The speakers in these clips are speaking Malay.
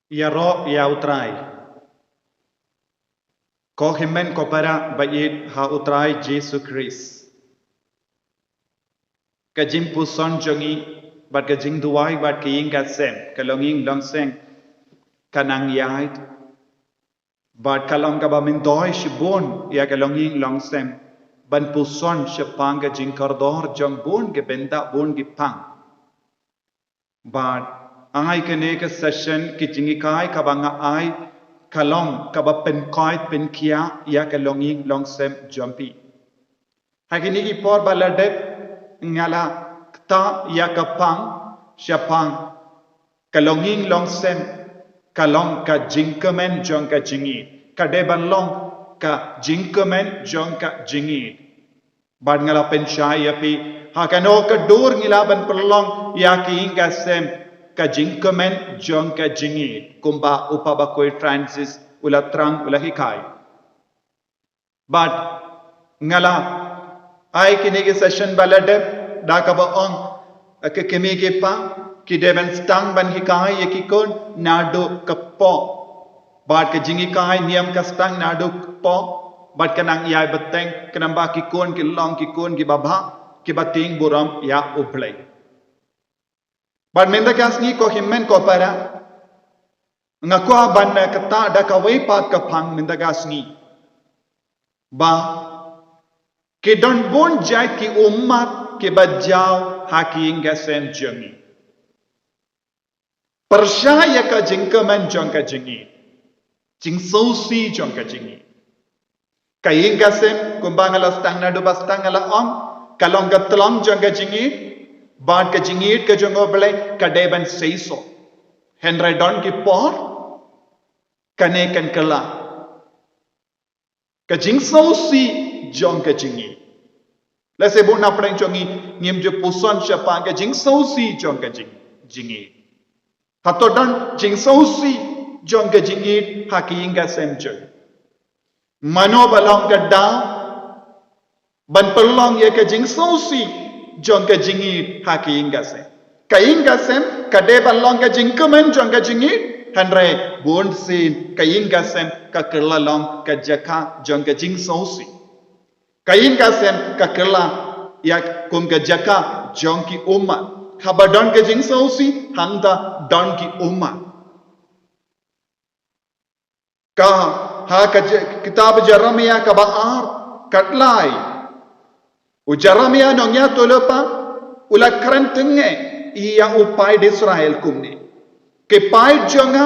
Ya ro ya utrai. Ko himen ko para bayit ha utrai Jesu Christ. Ka jing puson jongi bat ka jing duwai bat ka ying ka sem. Ka longing long seng kanang yait. Bat ka long ka ba min doi shibon ya ka longing long sem. Ban puson shapang ka jing kordor jong bon ke benda bon ki pang. Bat angai kene ka session ki jingi kai ka banga ai kalong ka ba pen koi pen kia ya ka longing long sem jompi. Hakini ki por baladep ngala ta ya ka pang syapang ka longing long sem kalong ka jingkemen jong ka jingi ka deban long ka jingkemen jong ka jingi bad ngala pen syai api ha kano ka dur ngilaban perlong ya ki inga sem ka jingkemen jong ka jingi kumba upaba koi Francis ula trang ula hikai but ngala ai kini ke session baladep da ka ba ong ke kemi ke pa ki deban stang ban hikai ye ki kon nado kapo bat ke jingi kai niam ka stang nado po bat kanang yai beteng kanamba ki kon ki long ki kon ki baba ki bating buram ya ublai bat menda kas ni ko himmen ko para ngakwa ban ka ta da ka wei pat ka phang menda gas ni ba ke don bon jai ki ummat ke bajau haking gasen jengi percaya ka jingkemen jong ka jingi jing sosi jong ka jingi kaing gasen kumbang ala stang na do bastang ala om kalong gatlong jong ka jingi bad ka jingi ka jong oble ka deban seiso henry don ki por kane kan kala ka jing sosi jong ka jingi la se bon apren jongi ngim je puson chapa ka jing sosi jong ka jingi hatodan jing sosi jong ka jingi hakinga semje mano balong ka da ban perlong ye ka jing sosi jong ka jingi hakinga sem kainga sem ka de balong ka jing kemen jong ka jingi hanre bon sin kainga sem ka kerlalong ka jaka jong ka jing sosi kain ka sem ka kerla ya kum ka jaka jong ki umma khaba don ka jing sosi handa don ki umma ka ha ka kitab Jeremia ka baar katlai u Jeremia nongya tolopa ula krantenge iya upai de Israel kumne ke pai jonga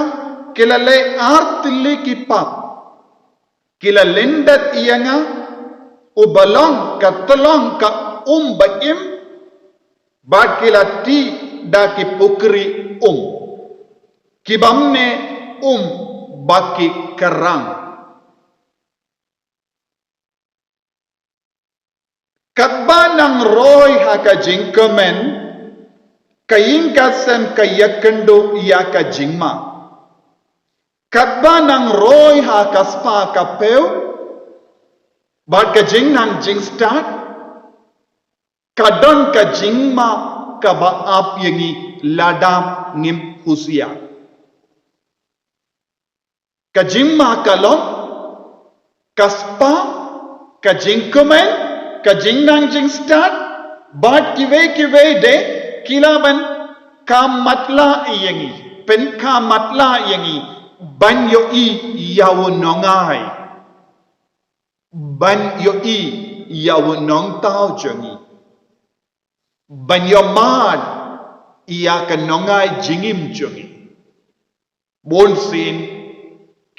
kilale artili ki pap kila lendat iyanga ubalong ka telong ka baim bakila ti da ki pukri kibamne baki kerang katbanang roy haka jingkemen kayin kasem kayakendo iya ka jingma katbanang roy haka spa kapeu bat ka jing nang jing start kadon ka jing ma ka ba ap yangi ladam ngim husia ka jing ma kalom kaspa ka jing komen ka jing nang jing start bat kiwe de kilaban ka matla yangi pen ka matla yangi banyo I yawo nongai ban yo I yawo nong tao jongi ban yo mad iya ka nongai jingim jongi bon sin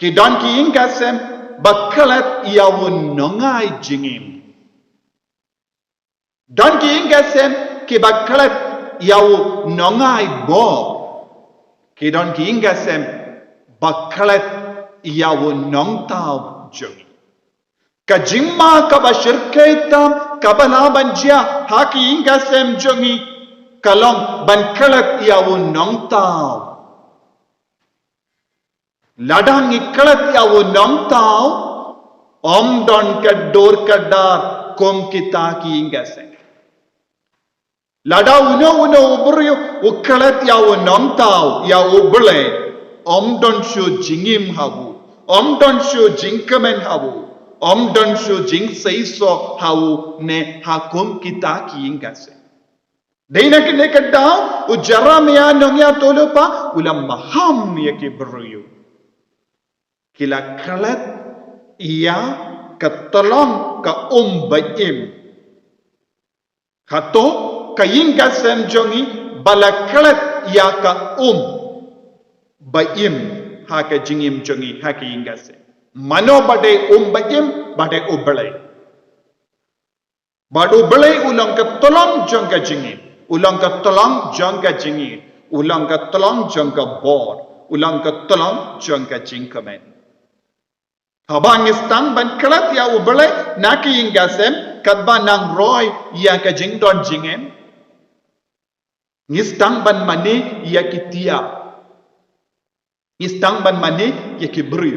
ki don ki inkasem bakalat yawo nongai jingim don ki inkasem ki bakalat yawo nongai bo ki don ki inkasem bakalat yawo nong tao jongi ka jingma ka ba shirkaitam ka balaban jia haki inga sem jongi kalong ban kalat yawo nong tao ladang ikalat yawo nong tao om don ka dor ka dar kom kita ki inga sem lada uno ubryo ukalat yawo nong tao ya uble don shu jingim hawu, don shu jingkamen hawu, don shu jing seiso hawu ne hakum kita ki ingase. Dina kene kadau u Jeremia nongya tolupa ulam maham yake beruyu. Kila kalat ia ketolong ka baim. Hato kayinggasem jongi balakalat ia ka baim ha ka jingim jongi ha kayinggasem. Mano bade baim bade ubalai. Badu balai ulang ketolong jong ka jingim. Ulang ka tolong jong ka jingir, ulang ka tolong jong ka bor, ulang ka tolong jong ka jingkamen. Habang istang ban kalat ya ubale naki ingasem kadba nang roy ya ka jingdon jingem. Ngistang ban mani ya kitia. Ngistang ban mani ya kibru.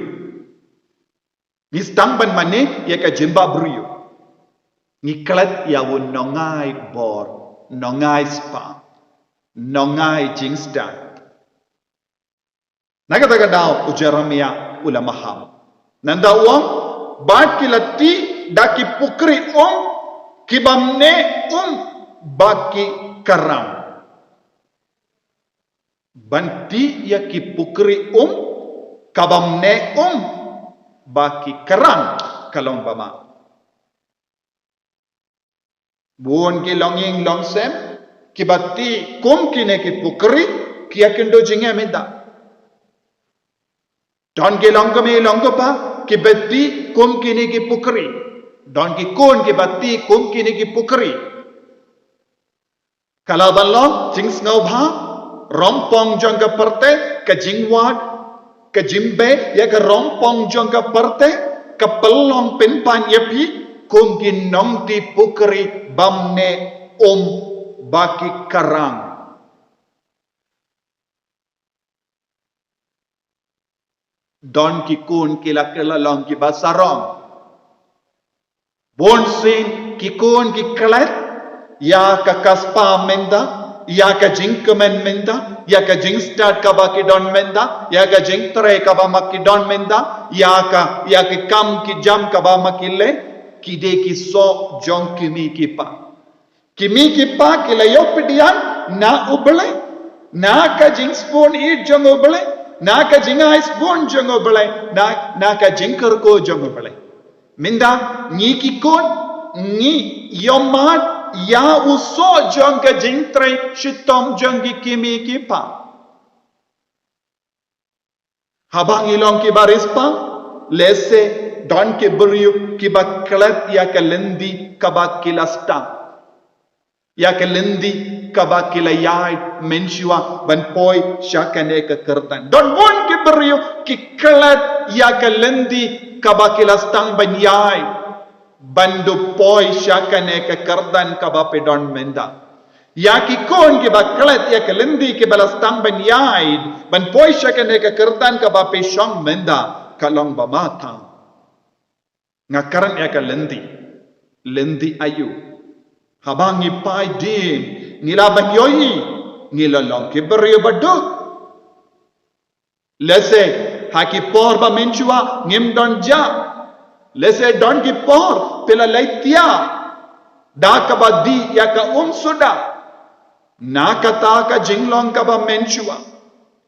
Ngistang ban mani ya ka jimba bru. Ngikalat ya wonongai bor. Nongai spa, nongai jingstan. Nakata daw Jeremia ulamaham. Nanda uang bat kilati daki pukri kibamne baki karam. Banti ya ki pukri kabamne baki karam kalong bama. Buon ki longing longsem ki batti kine ki pukri ki akendo jinge meda. Don ki longkame longkopa ki batti kine ki pukri. Don ki batti kine ki pukri. Kalaballo jing snobha rompong jong ka parte ka jingwat ka jimbe ya ka rompong jong ka parte ka pelong pinpan yapi kin nong ti pukri bamne baki karang. Don ki kun kila long ki basarong. Bon sin ki kun ki kalet ya ka kaspa menda ya ka jingkamen menda ya ka jingstad ka baki don menda ya ka jingtre ka ba maki don menda ya ka kam ki jam ka ba makile kide ki so jong kimi kipa kila yopidian na ubale na ka jing spoon eat jong ubale na ka jing ice spoon jong ubale na ka jingkar ko jong ubale minda ni ki kon ni yomat ya uso jong ka jing tre shitom jong ki kimi kipa habang ilong ki barispa lese don ke beriu ki bakalat ya kalendi kabakilasta ya kalendi kabakilayai menshua ban poi syakane ke kertan don bon ke beriu ki kalat ya kalendi kabakilastang banyai bandu poi syakane ke kertan kabape don menda ya ki kon ke bakalat ya kalendi ke balastang banyai ban poi syakane ke kertan kabape syang menda kalong bamatang ngakaran ya ka lendi ayu habangi pai din nilaban yoyi nilalong ki beriyo baduk lese haki por ba menchua ngim don ja lese don ki por pela laitia da ka badi ya ka suda na kata ka jinglong ka ba menchua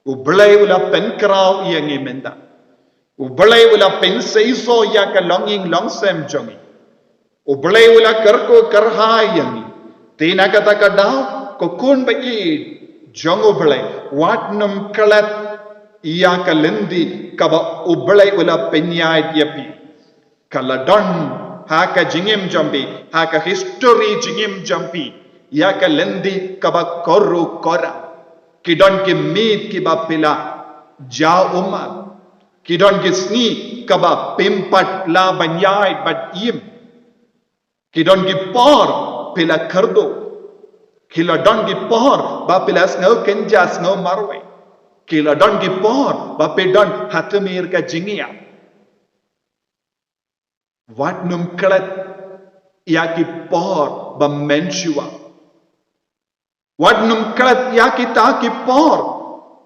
ublay ula penkrao iya ngimenda ubalay wala penseiso ya ka longing longsem jongi ubalay wala karko karhay yangi tina kata kadaw kokun baid jong ubalay wat num kalat ya ka lendi kaba ubalay wala penyay yapi kaladon ha ka jingim jambi ha ka history jingim jambi ya ka lendi kaba koru kora kidon ki meet ki ba pila ja umar kidon gisni kaba pimpat la banyai bat im kidon gi por pila kardo kila don gi por ba pila snow kenja snow marwe kila don gi por ba pe don hatamir ka jingia wat num kalat ya ki por ba menshua wat num kalat ya ki ta ki por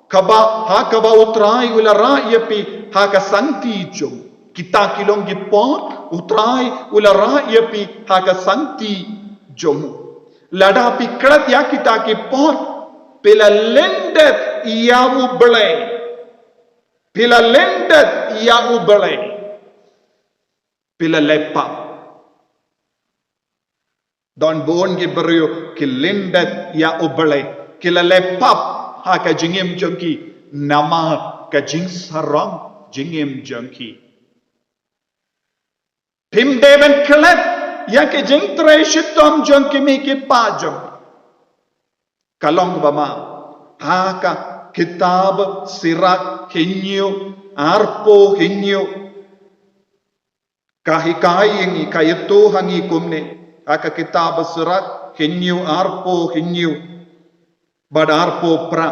kaba utrai ulara yapi haka santi jong kita kilong gipot utrai ulara yapi haka santi jong lada pikrat ya kita kipot pela lendet ia ublay pela lendet ia ublay pela lepa don bon gibrio kilendet ia ublay kila lepap haka jingim jongki nama ka jing sarong jingim jongki pim deven klet ya ke jing trai shitom jongki mi ki pa jong kalong bama haka kitab sirak hinyo arpo hinyo kahikai ingi kayeto hangi kumne haka kitab sirak hinyo arpo hinyo badar popra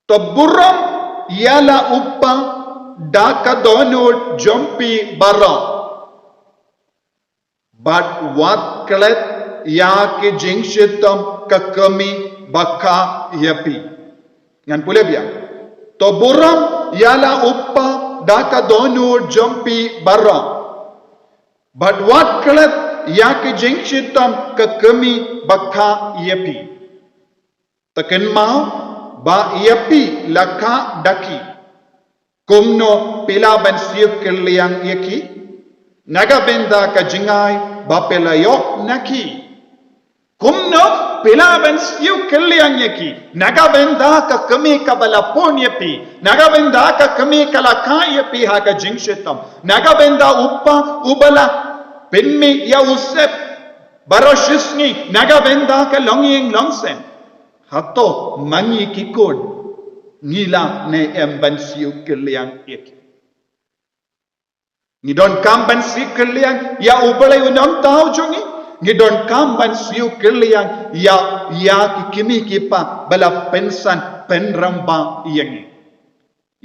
to buram yala uppa daka dono jompi bara but what klet ya ke jingshitam kakami baka yapi ngan pule bia to buram yala uppa daka dono jompi bara but what klet ya ke jingshitam kakami baka yapi taken mau ba yapi laka daki kumno pila ban siuk keliang yaki naga benda ka jingai ba pelayok naki kumno pila ban siuk keliang yaki naga benda ka kami ka balapon yapi naga benda ka kami ka laka yapi ha ka jingshetam naga benda uppa ubala penmi ya usep baroshisni naga benda ka longing longsen hato mangi kikon ngila ne emban siu keliang yaki ni don kamban si keliang ya ubalay unon tao jongi ni don kamban siu keliang ya kikimi kipa bala pensan penramba yangi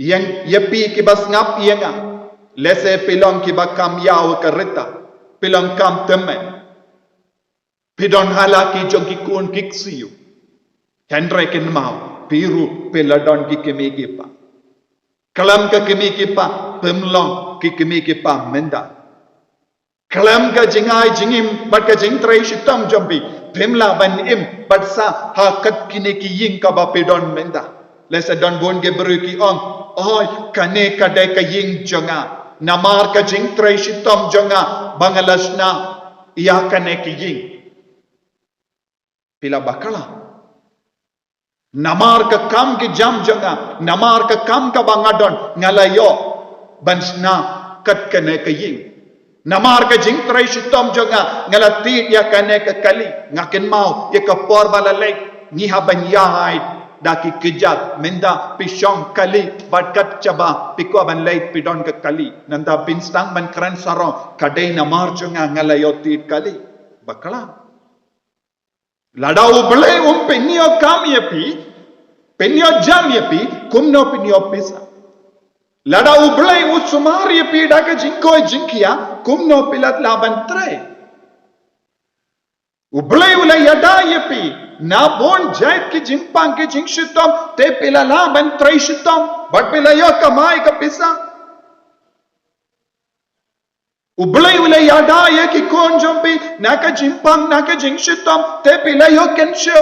yang yapi kibas ngap yanga lese pilong kibakam yaw karita pilong kam temen pidon halaki jongi kun kiksiu Henry ken mau piru peladon ki kemi kipa kalam ka kemi kipa pemlong ki kemi kipa menda kalam ka jingai jingim bat ka jing trai shitam jambi pemla ban im bat sa hakat kine ki ying ka ba pedon menda lesa don bon ge bru ki on oi kane ka dai ka ying jonga namar ka jing trai shitam jonga bangalasna iya kane ki ying pila bakala namar ka kam ki jam janga namar ka kam ka bangadon ngalayo bansna kat kane ka ying namar ka jing trai shitom janga ngalati ya kane ka kali ngaken mau ya ka por balalay ni haban yai daki kijat menda pishong kali batkat chaba piko ban lay pidon ka kali nanda pinstang ban kran saro kadai namar janga ngalayo ti kali bakala ladau belai penio kam yapi penio jam yapi kumno penio pisa ladau belai usumar yapi daga jinko jinkia kumno pilat laban tre ublai ulai yada yapi na bon jait ki jimpang ki jingshitom te pila laban tre shitom but pila yo kamai ka pisa ublay ulay yada ye ki kon jompi naka jimpang naka jingshitom te pila yo kensho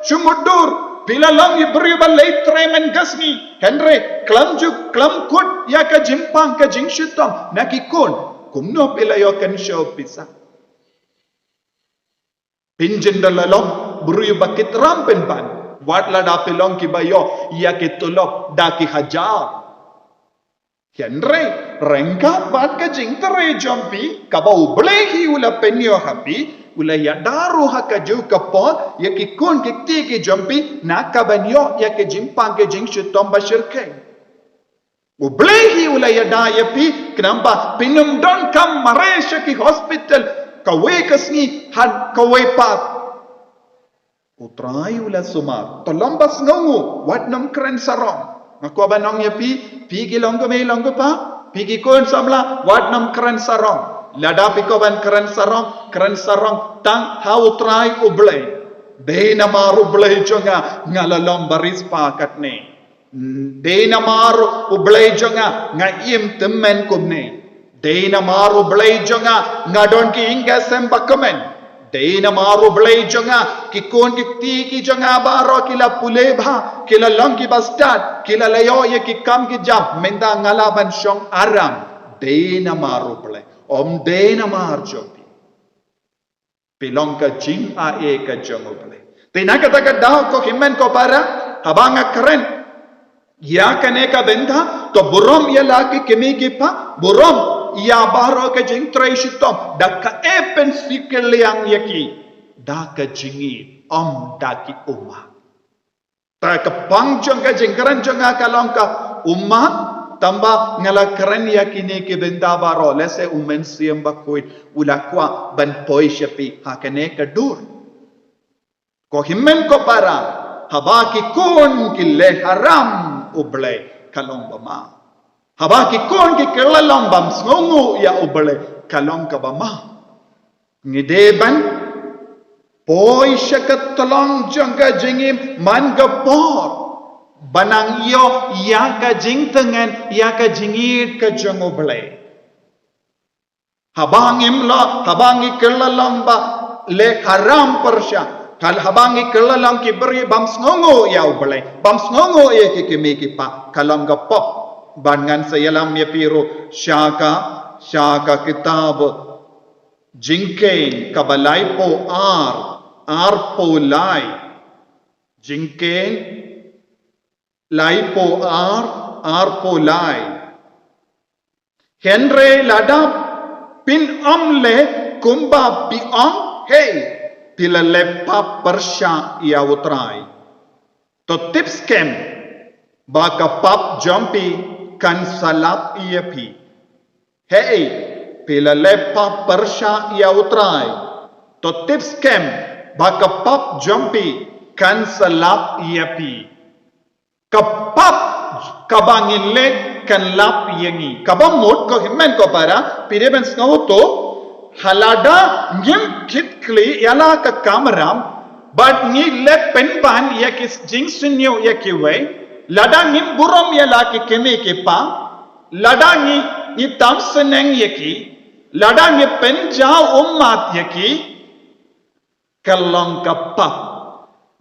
shumudur pila lang ibri balay tremen gasni henry klamjuk klam kut ya ka jimpang ka jingshitom naki kon kumno pila yo kensho pisa pinjendalalong buru bakit rampen ban wat lada pilong ki bayo ya ki tulok da ki hajar Henry, rengka bat ka jingtare jompi, kaba ublehi ula penyo hapi, ula yadaru haka ju kapon, ya ki kun ki ti ki jompi, na kabanyo ya ki jimpang ki jingshitom bashirke. Ublehi ula yada yapi, kenamba pinum don kam maresha ki hospital, kawe kasni had kawe pat. Utrai ula sumar, tolombas ngongu, wat nam keren sarong. Aku abanong yapi, pigi longgo me longgo pa, pigi kon samla, wat nam keren sarong. Lada piko ban keren sarong, tang hau trai ublay. Be nama ublay jonga ngalalom baris pa katne. Dena maru ublay jonga nga im temen kumne. Dena maru blay jonga nga don ki inga sembakamen. Dena maru blay jonga ki kon ki ti ki jonga baro kila pulebha kila long ki bastad kila layo ye ki kam ki jam menda ngalaban shong aram. Dena maru blay om dena mar jopi. Pilong ka jing a e ka jongo blay. Tina kata ka daw ko himen ko para habanga keren. Ya kane ka benda to burom ya lagi kemi kipa burom ya baro ka jing tray shitom da ka epen sikel yang yaki da ka jingi om da ki umma ta ka pangjong ka jing keren jonga kalong ka umma tamba ngala keren yakini ke benda baro lese umen siem bakoi ulakwa ban poi shapi ha kane ka dur ko himmen ko para habaki kun kille haram ublay kalong bama. Habaki kon ki kelalong bam sngongu ya ublay kalong kabama. Ngideban poi syakat tolong jangka jingim man gapor. Banang iyo ya ka jing tengen ya ka jingit ka jang ublay. Habangim lo habangi kelalong ba le haram persya. Kal habangi kelalang ki beri bam sngongo ya ublay bam sngongo ye ki kimi ki pa kalang gapop bangan sayalam ya piru syaka kitab jingken kabalay po ar po lay jingken lay po ar po lay henre ladap pin amle kumba pi am hey Tila lepa persya ia utrai. To tips kem baka pap jumpy kan salap ia pi. Hey, tila lepa persya ia utrai. To tips kem baka pap jumpy kan salap ia pi. Kapap kabangin le kan lap yangi. Kabamut ko himmen ko para pireben snauto halada ngim kitkli yala ka kamaram but ni le penban ya kis jingsunyo ya kiwe lada ngim burom yala ki kemi ki pa lada ni tamseneng yaki lada ni penja ummat yaki kalong kapap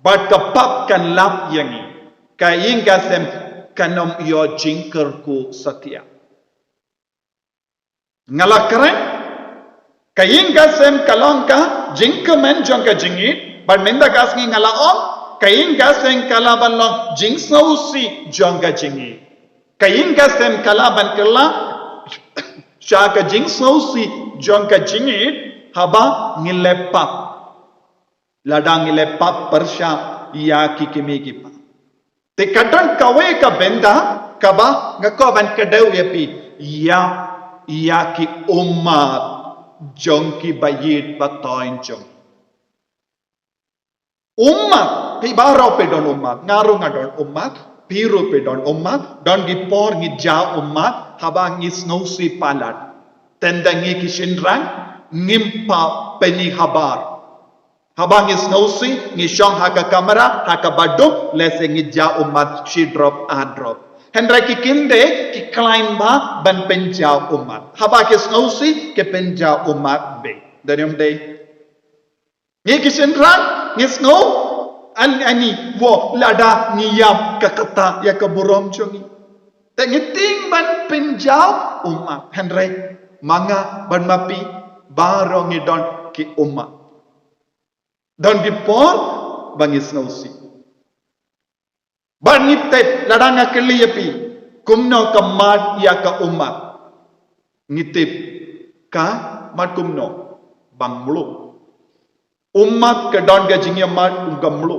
but kapap kan lap yangi kaing kasem kanom yo jingkerku satya ngalakren kaing gasem kalongka jingkemen jongka jingit but menda gasngi ngalaom kaing gasem kalaban long jingsausi jongka jingit kaing gasem kalaban kala shaka jingsausi jongka jingit haba ngilepap ladang ngilepap persya ya kikimi kipa te kadang kawe ka benda kaba ngakoban kadau yapi ya ki umat jongki bayit batoin jong. Umat, pibaro pedon umat, ngaru ngadon umat, piru pedon umat, don gipor ngija umat, habang ngisnosi palat. Tendangi kisindran, ngimpa peni habar. Habang ngisnosi, ngishong haka kamera, haka baduk, lese ngija umat, shidrop adrop. Hendra ki kinde ki klaim ba ban penjau umat. Haba ki snausi ke penjau umat be. Dari day. Ni ki sendran ni snow ani wo lada ni yam ka kata ya ka burom chongi. Te ngiting ban penjau umat. Hendra manga ban mapi baro ngidon ki umat. Don dipor bang snausi. Bernitip ladanga keliapi kumno kamat ya ka umat ngitip ka mat kumno bang mulu umat ke don ga jingya mat ungam mulu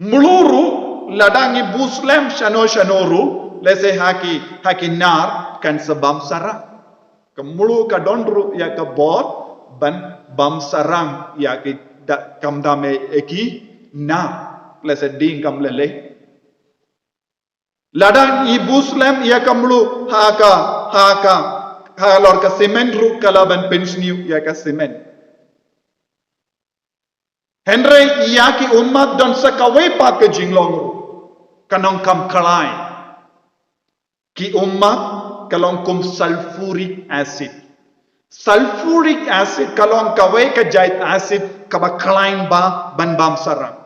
muluru ladangi buslem shanoru lese haki nar kan sebam sarang kemulu ka donru ya ka bot ban bam sarang ya ki kamdame eki nar lese ding kam lele ladang ibu slam ia kamlu halor ka semen ru kalaban pensniu ia ka semen Henry ia ki umat don sakawe pa ke jinglong ru kanong kam kalai ki umat kalong kum sulfuric acid. Sulfuric acid kalong kawai ka jait acid kaba kalain ba ban bam sarang.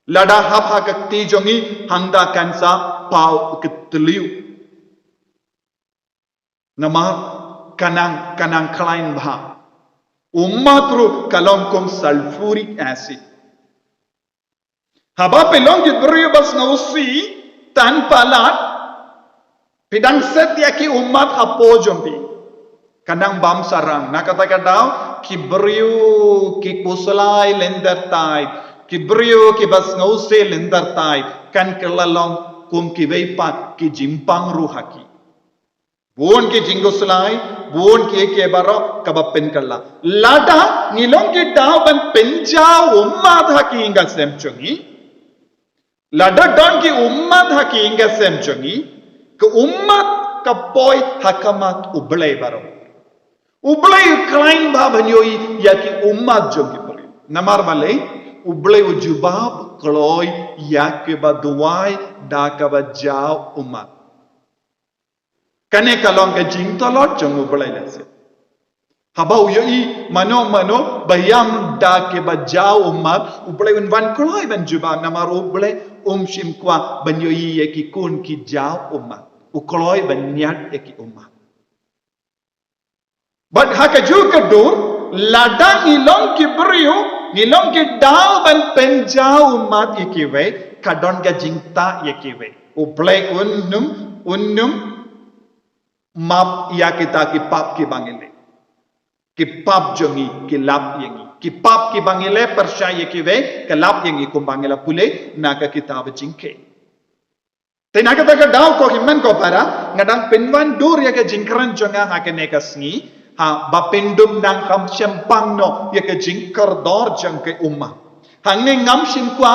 Lada hap hakak ti jongi hangda kansa pau keteliu. Nama kanang kalain ba. Umat ru kalong kum sulfuric acid. Haba pelong kit beriubas ngausi tanpa lat pidang setia ki umat hapo jombi kanang bam sarang nakata daw ki beriu ki kuslai lender tai ki beriu ki bas ngausi lender tai kan kelalong kum ki veipat ki jimpang ruhaki buon ki jinguslai buon ki ke baro kabapen kala lada ngilong ki daw ban penja umat haki inga semchungi lada don ki umat haki inga semchungi ke umat ka boy hakamat ublay baro ublay klain ba banyoi ya ki umat jogi bari namar balay ublay ujubab kloy ya ke baduai da ka bajao umat kane kalong ka jingtolot jong ublay lase habau yoi mano bayam da ke bajao umat ublay unvan kloy ban jubab namar ublay shim kwa banyoi ya ki kun ki jao umat ukloy banyat eki umat. But haka juga dur ladang ilong ki beriu ilong ki dal ban penjau umat ikiwe kadon ga jingta ikiwe. Uplay unnum map ya kita ki pap ki bangile. Ki pap jongi ki lap yengi. Ki pap ki bangile percaya ikiwe ke lap yengi kumbangila pule naga kitab jingke. Tenaga taga daw ko himan ko para ngadang pinwan dur ya ke jingkran jonga ha ke nekasngi ha bapindum nang ham sempang no ya ke jingkar dor jang ke umma hangne ngam sim kwa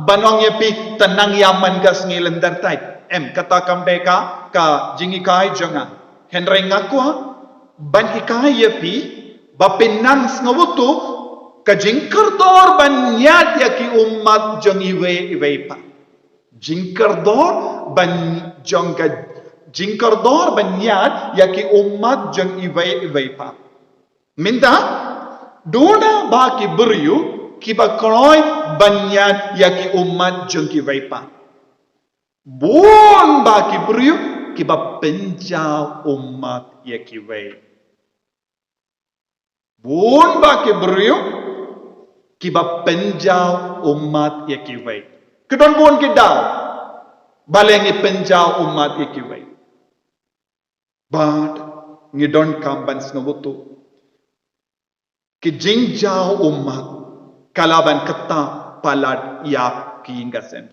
banong ya pi tenang yaman kasngi lendar tai kata kambeka ka jingi kai jonga henry ngakwa ban hikai ya pi bapinang ngawutu ka jingkar dor ban nyat ya ki ummat jong iwe pa Jingkardor banyat yaki umat jang iway pa. Minta dona ba ki beriu ki ba kroy banyat yaki umat jang iway pa. Buon ba ki beriu ki ba penjau umat yaki iway. Buon ba ki beriu ki ba penjau umat yaki iway. Kedon buon ki daw balengi penjau umat ikiway but ngidon kamban snawutu ki jingjau umat kalaban kata palad ya ki ingasem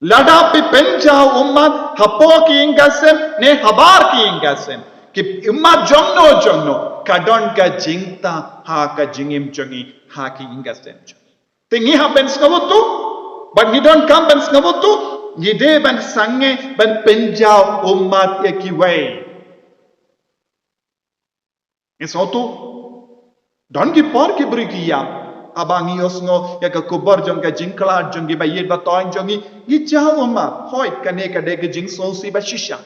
lada pi penjau umat hapo ki ingasem ne habar ki ingasem ki umat jongno kadon ka jingta ha ka jingim jongi ha ki ingasem tingi haben snawutu but ni don't come ban ngawotu ni de ban sange ban penjau umat yakiway isotu don ki por ki brigiyam abangi osngo ya ka kubar jong ka jingkla jong gi bayet batoin jong gi jao umat hoit kane ka de jing sosi ba shisha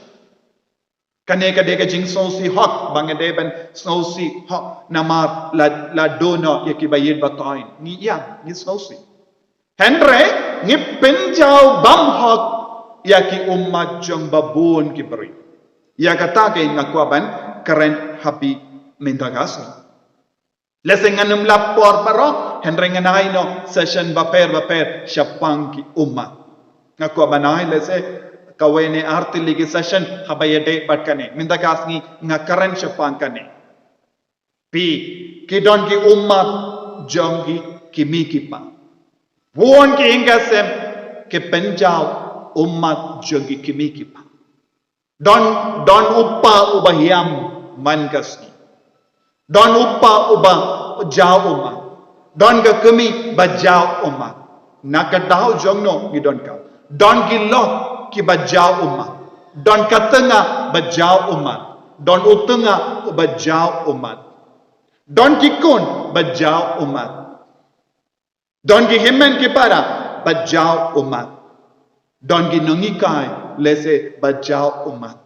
kane ka de jing sosi hot bangade ban sosi hot namar la dono yaki bayet batoin ni ya ni sosi Henry ngi penjau bam hok yaki umat jong babun ki beri. Ya kata ke ngakwaban keren happy mendagasni. Leseng anum lapor paro Henry nganai no session baper syapang ki umat. Ngakwaban ai lese kawene arti ligi session habayade patkane mendagasni ngakaren syapang kane. Pi kidon ki umat jong ki mikipa. Buon ki ingasem ke penjau umat jogi kimikipa. Don upa ubahiam mangasni. Don upa uba jauh umat. Don ke kemi bajau umat. Nakadau jongno gidon kau. Don gilo ki bajau umat. Don katengah bajau umat. Don utengah bajau umat. Don kikun bajau umat. Don ki himen ki para bajau umat. Don ginongi kai lese bajau umat.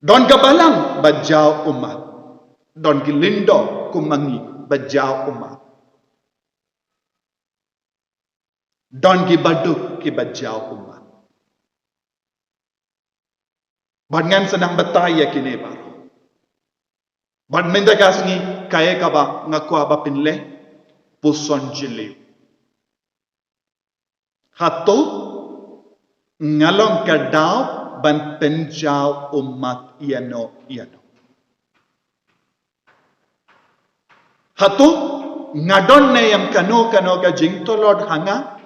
Don kabalang bajau umat. Don gilindo kumangi bajau umat. Don gibaduk ki bajau umat. Ban ngan senang bataya kini baru. Ban minta kasngi kaya kaba ngakwa ba pinle puson jiliu. Hato ngalong kadau ban penjau umat iano. Hato ngadon ne yang kano ka jing tolod hanga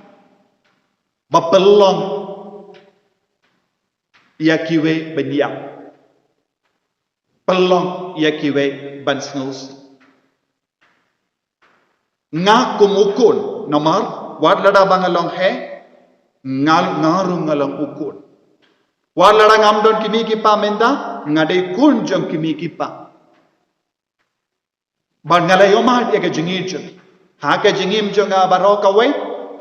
bapelong yakiwe benyak. Pelong yakiwe ban snus. Nga kumukun nomor wad lada bangalong he ngarung ngalong ukun. Wad lada ngamdon kimi kipa menda ngade kun jong kimi kipa. Ban ngalay omat ya ke jingir jong. Ha ke jingim jong baroka we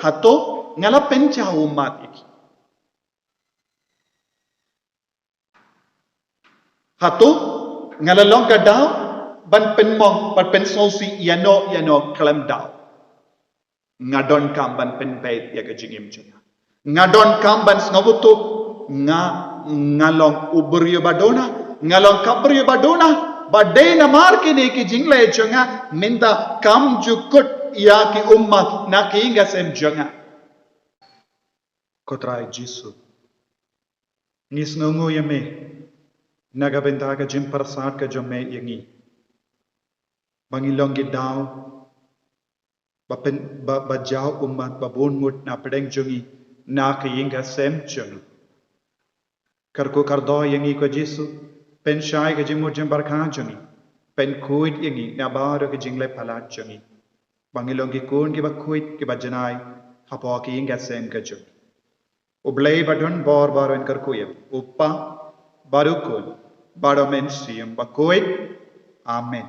hato ngala pencha umat iki. Hato ngalalong ka daw ban penmong ban pensosi yano kalam daw. Ngadon kam ban penpay ya ke jingim jong. Ngadon kam ban sngabuto ngalong ubriyo badona ngalong kabriyo badona badai na marke ne ki jingle jonga minda kam jukut ya ki ummat na ki ngasem jonga kotrai jisu ngis ngongo yame naga benta ka jim prasad ka jome yangi bangilong gi daw ba jaw ummat ba bon mut na pedeng jongi na ki ngasem jonga karko kardo yangi ko jisu pen shai ke jimur jim barkhan jongi pen kuit yangi na baro ke jingle palat jongi bangilong ki kun ki ba kuit ki ba janai hapo ki ngasem ka jongi ublay badon bor en kar kuyem uppa barukul baro men siyam ba kuit amen